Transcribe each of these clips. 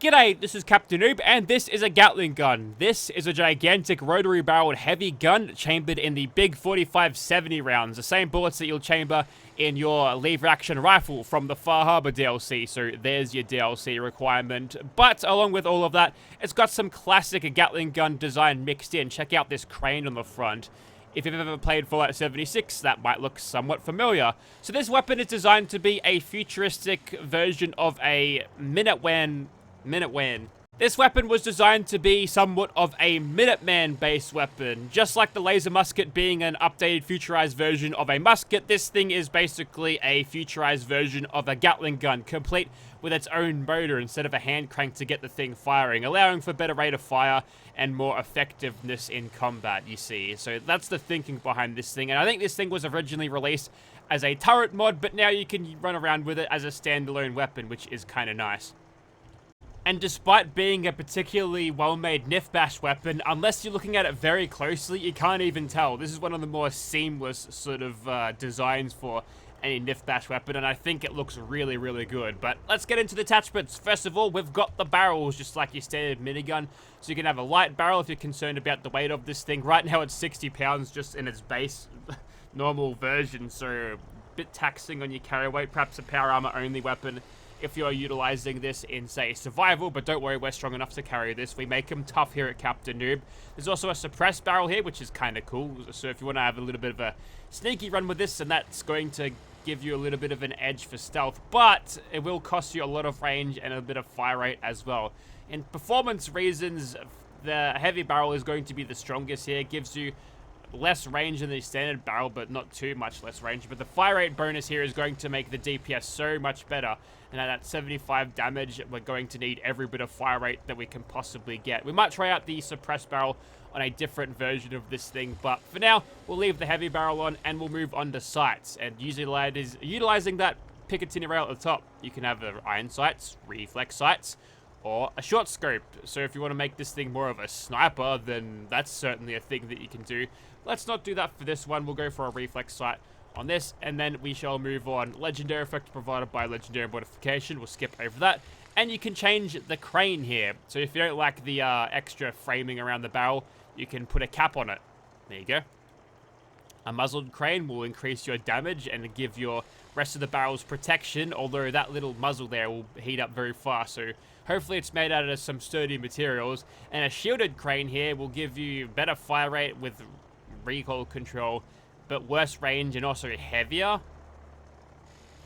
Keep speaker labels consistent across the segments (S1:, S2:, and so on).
S1: G'day, this is Captain Noob, and this is a Gatling gun. This is a gigantic rotary-barreled heavy gun chambered in the big 45-70 rounds, the same bullets that you'll chamber in your lever-action rifle from the Far Harbor DLC, so there's your DLC requirement. But along with all of that, it's got some classic Gatling gun design mixed in. Check out this crane on the front. If you've ever played Fallout 76, that might look somewhat familiar. So this weapon is designed to be a futuristic version of a Minuteman. This weapon was designed to be somewhat of a Minuteman-based weapon. Just like the laser musket being an updated, futurized version of a musket, this thing is basically a futurized version of a Gatling gun, complete with its own motor instead of a hand crank to get the thing firing, allowing for better rate of fire and more effectiveness in combat, you see. So that's the thinking behind this thing, and I think this thing was originally released as a turret mod, but now you can run around with it as a standalone weapon, which is kind of nice. And despite being a particularly well-made Nif-Bash weapon, unless you're looking at it very closely, you can't even tell. This is one of the more seamless sort of designs for any Nif-Bash weapon, and I think it looks really, really good. But let's get into the attachments. First of all, we've got the barrels, just like your standard minigun. So you can have a light barrel if you're concerned about the weight of this thing. Right now it's 60 pounds just in its base normal version, so a bit taxing on your carry weight. Perhaps a power armor only weapon if you're utilizing this in, say, survival, but don't worry, we're strong enough to carry this. We make them tough here at Captain Noob. There's also a suppressed barrel here, which is kind of cool. So if you want to have a little bit of a sneaky run with this, and that's going to give you a little bit of an edge for stealth, but it will cost you a lot of range and a bit of fire rate as well. In performance reasons, the heavy barrel is going to be the strongest here. It gives you less range than the standard barrel, but not too much less range. But the fire rate bonus here is going to make the DPS so much better. And at that 75 damage, we're going to need every bit of fire rate that we can possibly get. We might try out the suppressed barrel on a different version of this thing, but for now, we'll leave the heavy barrel on and we'll move on to sights. And utilizing that Picatinny rail at the top, you can have iron sights, reflex sights, or a short scope. So if you want to make this thing more of a sniper, then that's certainly a thing that you can do. Let's not do that for this one. We'll go for a reflex sight on this, and then we shall move on. Legendary effect provided by legendary modification. We'll skip over that. And you can change the crane here. So if you don't like the extra framing around the barrel, you can put a cap on it. There you go. A muzzled crane will increase your damage and give your rest of the barrels protection, although that little muzzle there will heat up very fast, so hopefully it's made out of some sturdy materials. And a shielded crane here will give you better fire rate with recoil control, but worse range and also heavier.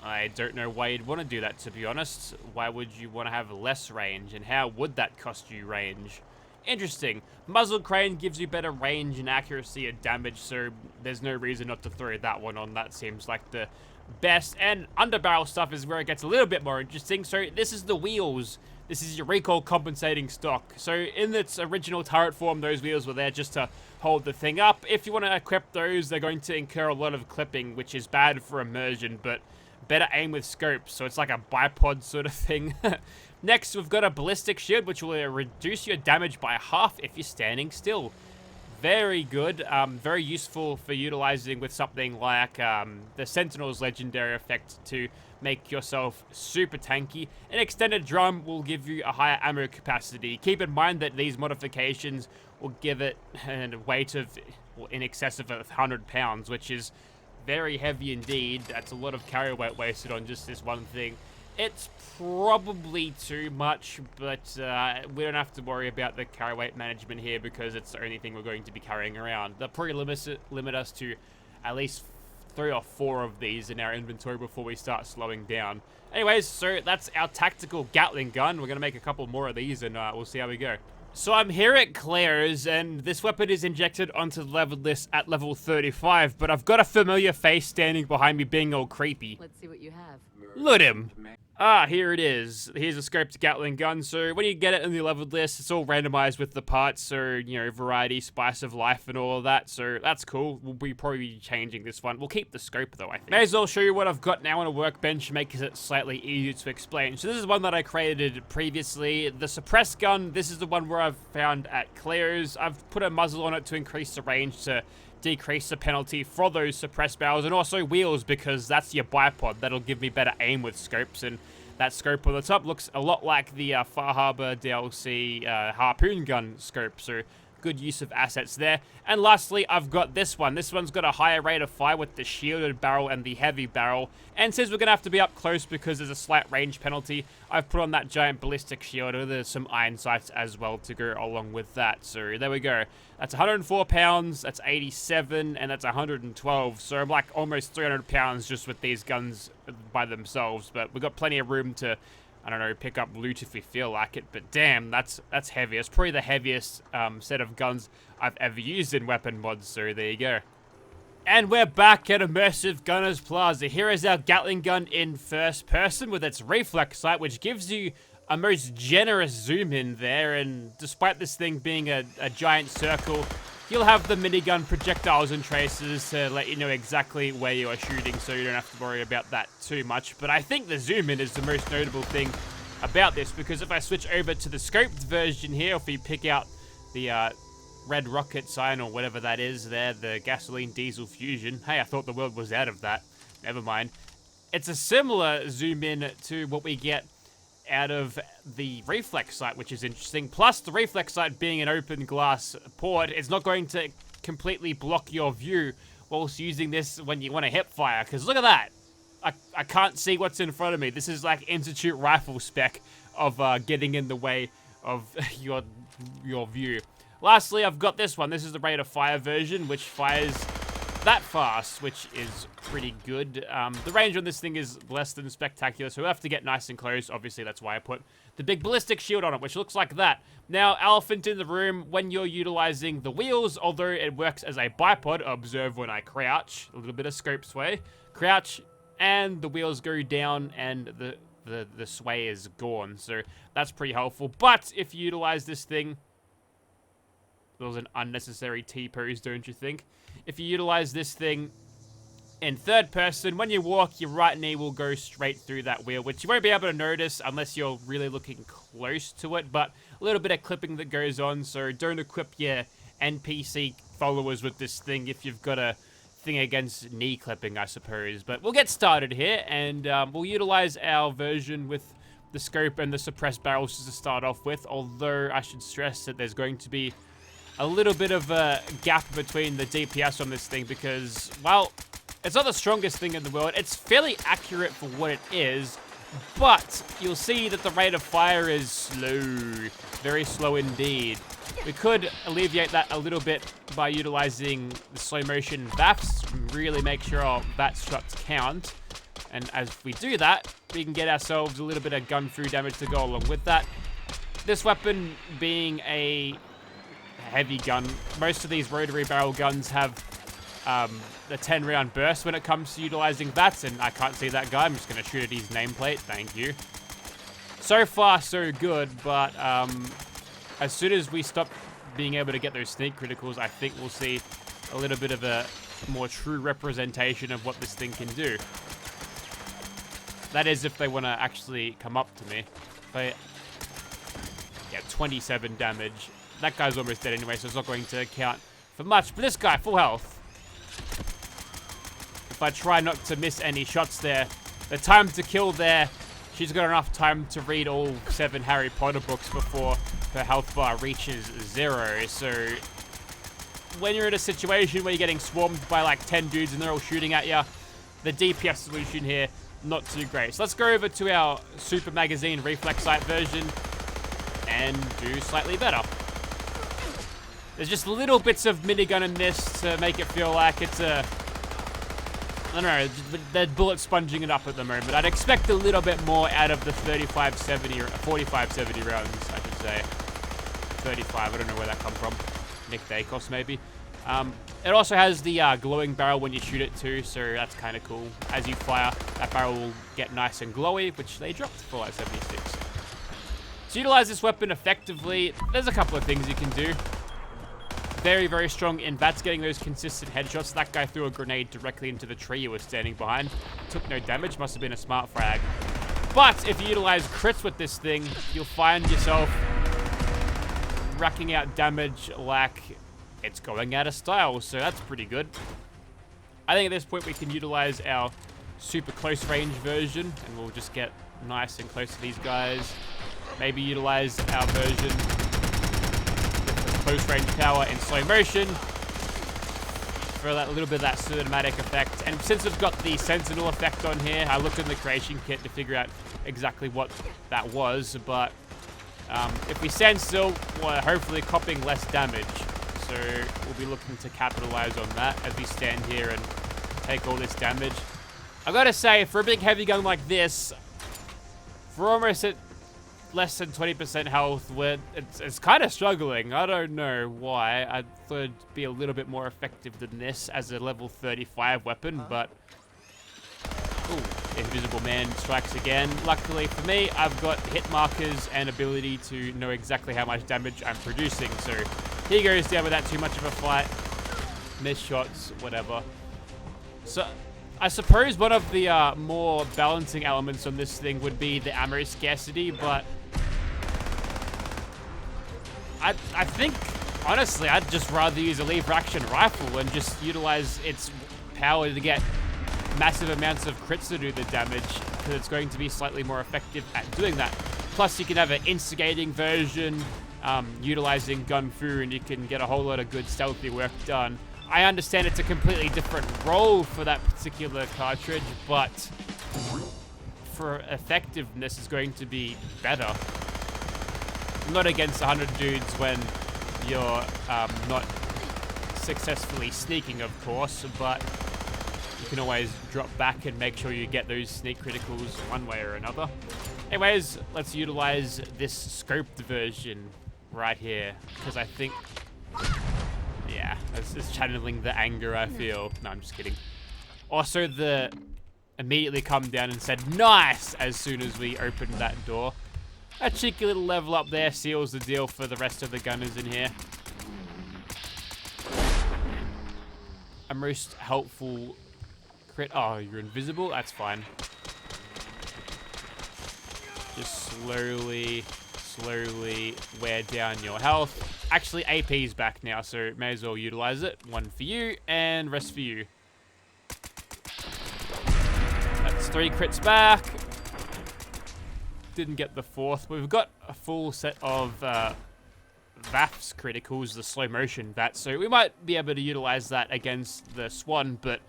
S1: I don't know why you'd want to do that, to be honest. Why would you want to have less range, and how would that cost you range? Interesting. Muzzle crane gives you better range and accuracy and damage, so there's no reason not to throw that one on. That seems like the best. And underbarrel stuff is where it gets a little bit more interesting. So this is the wheels. This is your recoil compensating stock. So in its original turret form, those wheels were there just to hold the thing up. If you want to equip those, they're going to incur a lot of clipping, which is bad for immersion, but better aim with scopes. So it's like a bipod sort of thing. Next, we've got a ballistic shield, which will reduce your damage by half if you're standing still. Very good. Very useful for utilizing with something like the Sentinel's legendary effect to make yourself super tanky. An extended drum will give you a higher ammo capacity. Keep in mind that these modifications will give it a weight of in excess of 100 pounds, which is very heavy indeed. That's a lot of carry weight wasted on just this one thing. It's probably too much, but we don't have to worry about the carry weight management here because it's the only thing we're going to be carrying around. They'll probably limit us to at least 3 or 4 of these in our inventory before we start slowing down. Anyways, so that's our tactical Gatling gun. We're going to make a couple more of these and we'll see how we go. So I'm here at Claire's, and this weapon is injected onto the leveled list at level 35, but I've got a familiar face standing behind me being all creepy.
S2: Let's see what you have.
S1: Look at him. Ah, here it is. Here's a scoped Gatling gun. So when you get it in the leveled list, it's all randomized with the parts. So, you know, variety, spice of life and all of that. So that's cool. We'll be probably changing this one. We'll keep the scope though, I think. May as well show you what I've got now on a workbench, makes it slightly easier to explain. So this is one that I created previously. The suppressed gun, this is the one where I've found at Claire's. I've put a muzzle on it to increase the range to decrease the penalty for those suppressed barrels, and also wheels because that's your bipod. That'll give me better aim with scopes, and That scope on the top looks a lot like the Far Harbor DLC harpoon gun scope, so good use of assets there. And lastly, I've got this one. This one's got a higher rate of fire with the shielded barrel and the heavy barrel. And since we're going to have to be up close because there's a slight range penalty, I've put on that giant ballistic shield. There's some iron sights as well to go along with that. So there we go. That's 104 pounds, that's 87, and that's 112. So I'm like almost 300 pounds just with these guns by themselves. But we've got plenty of room to, I don't know, pick up loot if we feel like it, but damn, that's heavy. It's probably the heaviest set of guns I've ever used in weapon mods, so there you go. And we're back at Immersive Gunners Plaza. Here is our Gatling gun in first person with its reflex sight, which gives you a most generous zoom in there, and despite this thing being a giant circle, you'll have the minigun projectiles and traces to let you know exactly where you are shooting, so you don't have to worry about that too much. But I think the zoom in is the most notable thing about this, because if I switch over to the scoped version here, if we pick out the red rocket sign or whatever that is there, the gasoline diesel fusion. Hey, I thought the world was out of that. Never mind. It's a similar zoom in to what we get out of the reflex sight, which is interesting. Plus, the reflex sight being an open glass port, it's not going to completely block your view whilst using this when you want to hip fire. Because look at that. I can't see what's in front of me. This is like Institute rifle spec of getting in the way of your view. Lastly, I've got this one. This is the rate of fire version, which fires that fast, which is pretty good. The range on this thing is less than spectacular, so we'll have to get nice and close. Obviously, that's why I put the big ballistic shield on it, which looks like that. Now, elephant in the room, when you're utilizing the wheels, although it works as a bipod, observe when I crouch, a little bit of scope sway, crouch, and the wheels go down, and the sway is gone, so that's pretty helpful. But if you utilize this thing, that was an unnecessary T-pose, don't you think? If you utilize this thing in third person, when you walk, your right knee will go straight through that wheel, which you won't be able to notice unless you're really looking close to it, but a little bit of clipping that goes on, so don't equip your NPC followers with this thing if you've got a thing against knee clipping, I suppose. But we'll get started here, and we'll utilize our version with the scope and the suppressed barrels to start off with, although I should stress that there's going to be a little bit of a gap between the DPS on this thing because, well, it's not the strongest thing in the world. It's fairly accurate for what it is, but you'll see that the rate of fire is slow. Very slow indeed. We could alleviate that a little bit by utilizing the slow motion VAFs, really make sure our VAT shots count. And as we do that, we can get ourselves a little bit of gun through damage to go along with that. This weapon being a heavy gun, most of these rotary barrel guns have the 10-round burst when it comes to utilizing VATs, and I can't see that guy. I'm just going to shoot at his nameplate. Thank you. So far, so good, but as soon as we stop being able to get those sneak criticals, I think we'll see a little bit of a more true representation of what this thing can do. That is if they want to actually come up to me. But yeah, 27 damage. That guy's almost dead anyway, so it's not going to count for much. But this guy, full health. If I try not to miss any shots there, the time to kill there, she's got enough time to read all 7 Harry Potter books before her health bar reaches 0. So when you're in a situation where you're getting swarmed by like 10 dudes and they're all shooting at you, the DPS solution here, not too great. So let's go over to our Super Magazine Reflex Sight version and do slightly better. There's just little bits of minigun in this to make it feel like it's a, I don't know, they're bullet sponging it up at the moment. I'd expect a little bit more out of the 35-70 or 45-70 rounds, I should say. 35, I don't know where that come from. Nick Dacos, maybe. It also has the glowing barrel when you shoot it too, so that's kind of cool. As you fire, that barrel will get nice and glowy, which they dropped for like 76. To utilize this weapon effectively, there's a couple of things you can do. Very, very strong in VATs, getting those consistent headshots. That guy threw a grenade directly into the tree you were standing behind. Took no damage, must have been a smart frag. But if you utilize crits with this thing, you'll find yourself racking out damage like it's going out of style, so that's pretty good. I think at this point we can utilize our super close range version, and we'll just get nice and close to these guys. Maybe utilize our version with close range power in slow motion for that little bit of that cinematic effect. And since we've got the Sentinel effect on here, I looked in the creation kit to figure out exactly what that was, but if we stand still, we're hopefully copying less damage. So we'll be looking to capitalize on that as we stand here and take all this damage. I've got to say, for a big heavy gun like this, we're almost at less than 20% health. It's kind of struggling. I don't know why. I thought it'd be a little bit more effective than this as a level 35 weapon, but... Ooh, Invisible Man strikes again. Luckily for me, I've got hit markers and ability to know exactly how much damage I'm producing, so he goes down without too much of a fight. Missed shots, whatever. So, I suppose one of the more balancing elements on this thing would be the ammo scarcity, but I think, honestly, I'd just rather use a lever action rifle and just utilize its power to get massive amounts of crits to do the damage, because it's going to be slightly more effective at doing that. Plus, you can have an instigating version, utilizing Gun Fu, and you can get a whole lot of good stealthy work done. I understand it's a completely different role for that particular cartridge, but for effectiveness is going to be better. Not against 100 dudes when you're not successfully sneaking, of course, but you can always drop back and make sure you get those sneak criticals one way or another. Anyways, let's utilize this scoped version right here, because I think... Yeah, that's just channeling the anger I feel. No, I'm just kidding. Also, the immediately come down and said, nice, as soon as we opened that door. A cheeky little level up there seals the deal for the rest of the gunners in here. A most helpful crit. Oh, you're invisible? That's fine. Just slowly wear down your health. Actually, AP's back now, so may as well utilize it. One for you, and rest for you. That's 3 crits back. Didn't get the 4th, but we've got a full set of VAF's criticals, the slow motion VATs, so we might be able to utilize that against the Swan, but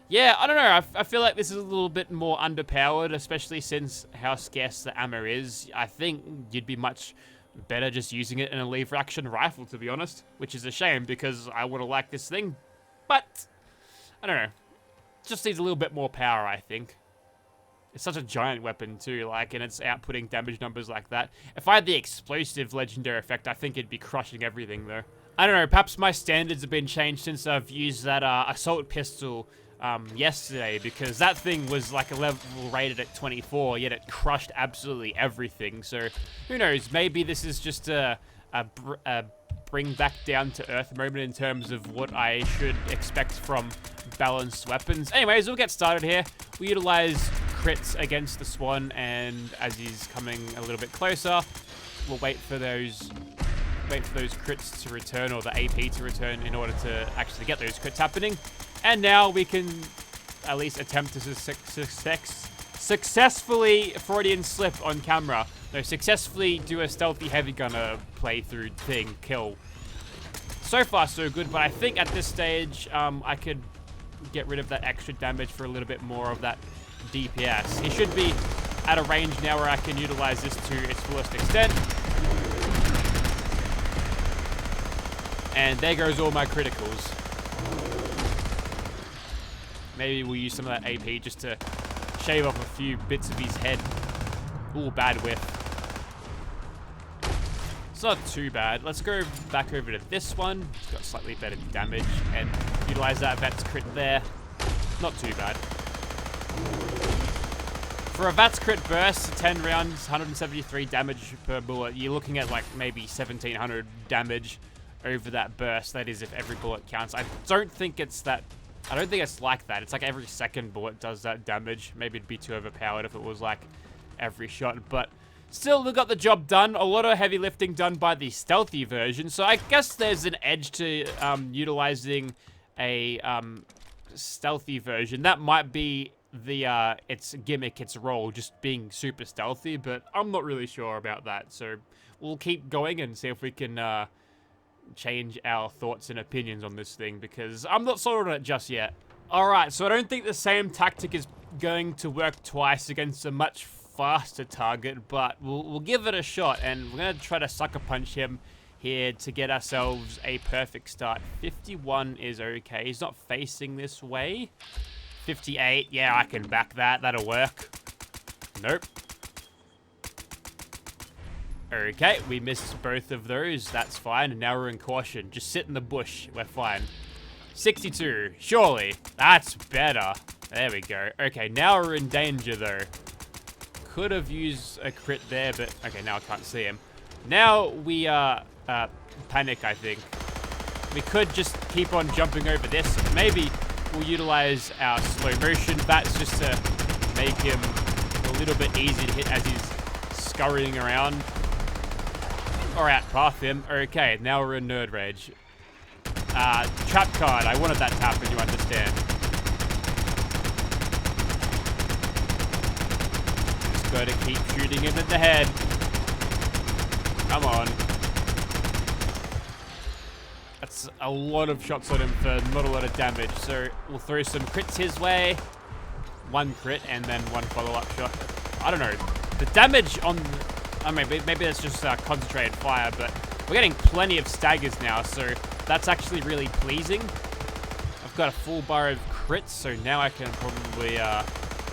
S1: yeah, I don't know, I feel like this is a little bit more underpowered, especially since how scarce the ammo is. I think you'd be much better just using it in a lever action rifle, to be honest, which is a shame because I would have liked this thing, but I don't know, just needs a little bit more power, I think. It's such a giant weapon too, like, and it's outputting damage numbers like that. If I had the explosive legendary effect, I think it'd be crushing everything though. I don't know, perhaps my standards have been changed since I've used that assault pistol yesterday, because that thing was like a level rated at 24, yet it crushed absolutely everything. So who knows, maybe this is just a bring back down to earth moment in terms of what I should expect from balanced weapons. Anyways, we'll get started here. We utilize crits against the Swan, and as he's coming a little bit closer, we'll wait for those crits to return, or the AP to return, in order to actually get those crits happening. And now we can at least attempt to successfully Freudian slip on camera. No, successfully do a stealthy heavy gunner playthrough thing, kill. So far so good, but I think at this stage I could get rid of that extra damage for a little bit more of that DPS. He should be at a range now where I can utilize this to its fullest extent. And there goes all my criticals. Maybe we'll use some of that AP just to shave off a few bits of his head. Ooh, bad whiff. It's not too bad. Let's go back over to this one. It's got slightly better damage, and utilize that VATS crit there. Not too bad. For a VATS crit burst, 10 rounds, 173 damage per bullet, you're looking at like maybe 1700 damage over that burst. That is if every bullet counts. I don't think it's like that. It's like every second bullet does that damage. Maybe it'd be too overpowered if it was like every shot, but still, we got the job done. A lot of heavy lifting done by the stealthy version, so I guess there's an edge to utilizing a stealthy version. That might be its gimmick, its role, just being super stealthy, but I'm not really sure about that. So we'll keep going and see if we can change our thoughts and opinions on this thing, because I'm not sold on it just yet. Alright, so I don't think the same tactic is going to work twice against a much faster target, but we'll give it a shot, and we're going to try to sucker punch him here to get ourselves a perfect start. 51 is okay. He's not facing this way. 58, yeah, I can back that. That'll work. Nope. Okay, we missed both of those. That's fine. And now we're in caution. Just sit in the bush. We're fine. 62. Surely. That's better. There we go. Okay, now we're in danger, though. Could have used a crit there, but... Okay, now I can't see him. Now we, panic, I think. We could just keep on jumping over this. Maybe we'll utilize our slow motion bats just to make him a little bit easier to hit as he's scurrying around. Alright, path him. Okay, now we're in Nerd Rage. Trap card. I wanted that to happen, you understand. Just gotta keep shooting him in the head. Come on. That's a lot of shots on him for not a lot of damage, so we'll throw some crits his way. One crit and then one follow-up shot. I don't know. The damage on... I mean, maybe that's just concentrated fire, but we're getting plenty of staggers now, so that's actually really pleasing. I've got a full bar of crits, so now I can probably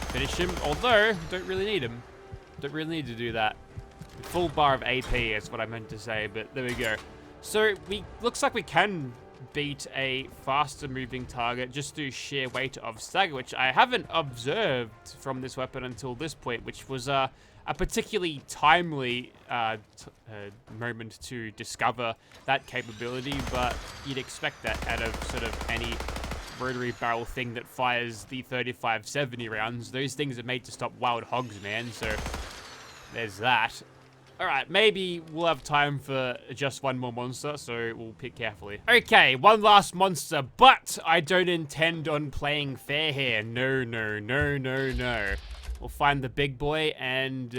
S1: finish him, although don't really need him. Don't really need to do that. Full bar of AP is what I meant to say, but there we go. So looks like we can beat a faster moving target just through sheer weight of stagger, which I haven't observed from this weapon until this point, which was a particularly timely moment to discover that capability, but you'd expect that out of sort of any rotary barrel thing that fires the 35-70 rounds. Those things are made to stop wild hogs, man, so there's that. Alright, maybe we'll have time for just one more monster, so we'll pick carefully. Okay, one last monster, but I don't intend on playing fair here. No, no, no, no, no. We'll find the big boy and,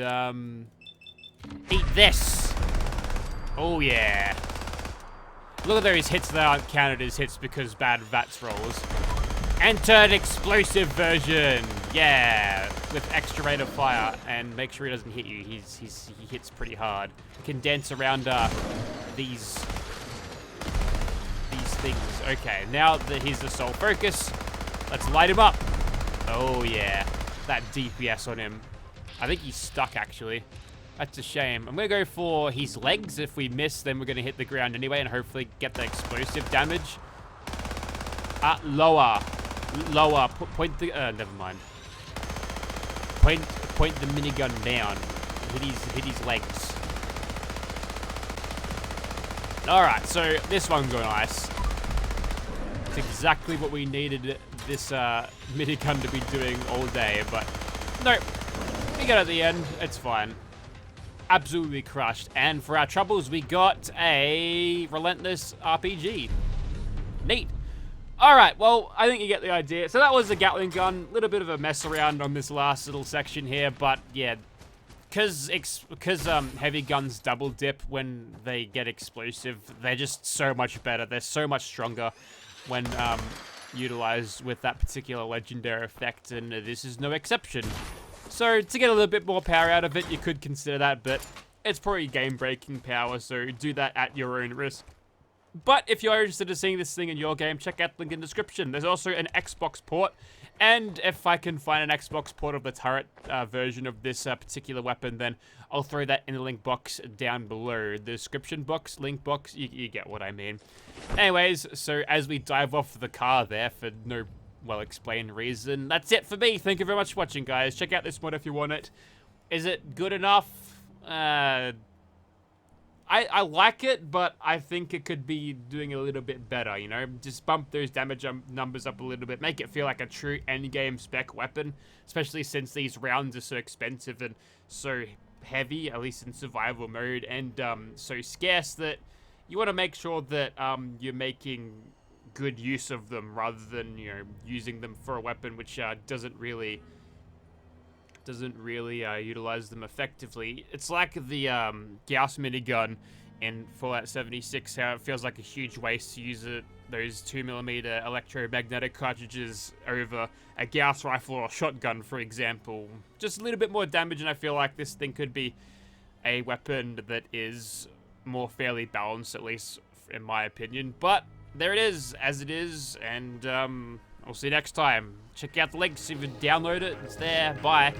S1: eat this. Oh, yeah. Look at those hits that aren't counted as hits because bad VATS rolls. Enter an explosive version. Yeah, with extra rate of fire, and make sure he doesn't hit you. He hits pretty hard. You can dance around these things. Okay, now that he's the sole focus, let's light him up. Oh yeah, that DPS on him. I think he's stuck actually. That's a shame. I'm gonna go for his legs. If we miss, then we're gonna hit the ground anyway and hopefully get the explosive damage. Lower. Point the, never mind. Point the minigun down. Hit his legs. Alright, so this one's nice. It's exactly what we needed this minigun to be doing all day, but nope. We got it at the end. It's fine. Absolutely crushed. And for our troubles, we got a Relentless RPG. Neat. Alright, well, I think you get the idea. So that was the Gatling gun. A little bit of a mess around on this last little section here, but yeah. Because heavy guns double dip when they get explosive, they're just so much better. They're so much stronger when utilized with that particular legendary effect, and this is no exception. So to get a little bit more power out of it, you could consider that, but it's probably game-breaking power, so do that at your own risk. But if you're interested in seeing this thing in your game, check out the link in the description. There's also an Xbox port, and if I can find an Xbox port of the turret version of this particular weapon, then I'll throw that in the link box down below. The description box, link box, you get what I mean. Anyways, so as we dive off the car there for no well-explained reason, that's it for me. Thank you very much for watching, guys. Check out this mod if you want it. Is it good enough? I like it, but I think it could be doing a little bit better, you know? Just bump those damage numbers up a little bit. Make it feel like a true endgame spec weapon, especially since these rounds are so expensive and so heavy, at least in survival mode, and so scarce that you want to make sure that you're making good use of them rather than, you know, using them for a weapon which doesn't really utilize them effectively. It's like the Gauss minigun in Fallout 76, how it feels like a huge waste to use those 2mm electromagnetic cartridges over a Gauss rifle or shotgun, for example. Just a little bit more damage, and I feel like this thing could be a weapon that is more fairly balanced, at least in my opinion. But there it is, as it is, and I'll see you next time. Check out the links if you download it. It's there. Bye.